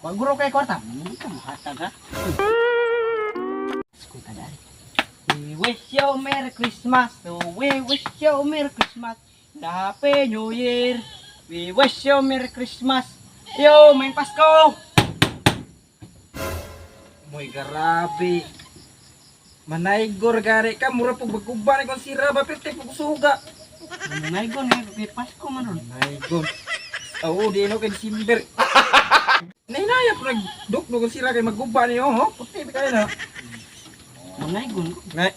Wag guro kay kwarta. Hatag ha. Skuta dari. We wish you Merry Christmas. We wish you Merry Christmas. Happy New Year. We wish you Merry Christmas. Yo, main Pasko. Moy garabi. Manaygor gari ka mura pug baguban kon sira ba piti pug suga. Manaygon kay Pasko man ron. Manaygon. Oo, di no kay December. Nainaya po nagdukdo kon sira kay maguban niyo ho. Puti bi kayo na. Manaygon.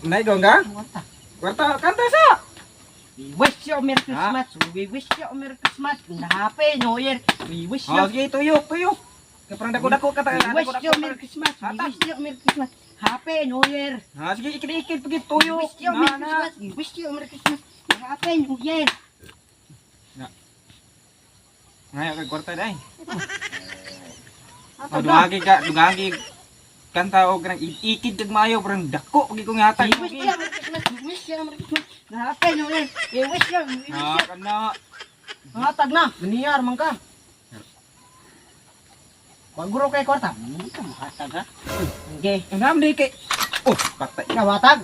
Manaygon ka? Kwarta. Kwarta kanta sa. We wish you Merry Christmas. We wish you Merry Christmas. Happy New Year. We wish you. Oh, sige tuyok. Kay parang dako-dako ka ta. We wish you Merry Christmas. We wish you Merry Christmas. Happy New Year. Ha, sige ikit-ikit pagi We tuyok. wish you Merry Christmas. We wish you Merry Christmas. Happy New Year. Ngaya kay kwarta dai. Ato Oh, na. dugagi kanta og kanang ikit kag maayo parang dako pagi ko ngatag. We wish you Merry Christmas. We wish you Merry Christmas. Happy New Year. We wish you. We wish Ha, you. kana. Hatag na. Ganiyar man ka. Wag guro kay kwarta. Hatag ha. Okay. Ngam di kay. Oh, patay. Kawatag.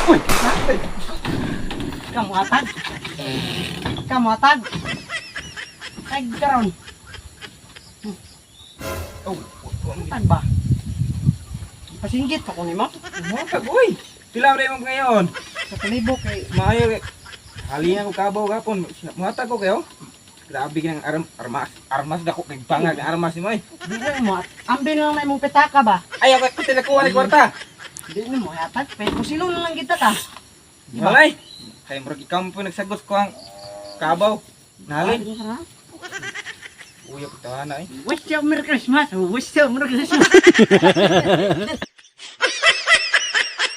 Uy, patay. Kamuatag. Kamuatag. Ay, karon. Oh, Atag ba? Pasinggit pa ko ni mo. Matag, uy. Pila rin mo ngayon. Sa kalibo kay Maayo kay. Halina ko kabaw gapon. Matag ko kayo. Grabe ka ng armas dako kay bangag ng armas ni mo eh. di na mo. Ambil lang na imong petaka ba? Ay, ako pati nakuha ni kwarta. Di na mo hatag. Pero kusilo na lang kita ka. Di ba? Malay. Kaya murag ikaw mo po nagsagos ko ang kabaw. Nalin. Uy, ako tawa na eh. Wish you Merry Christmas. Wish you Merry Christmas.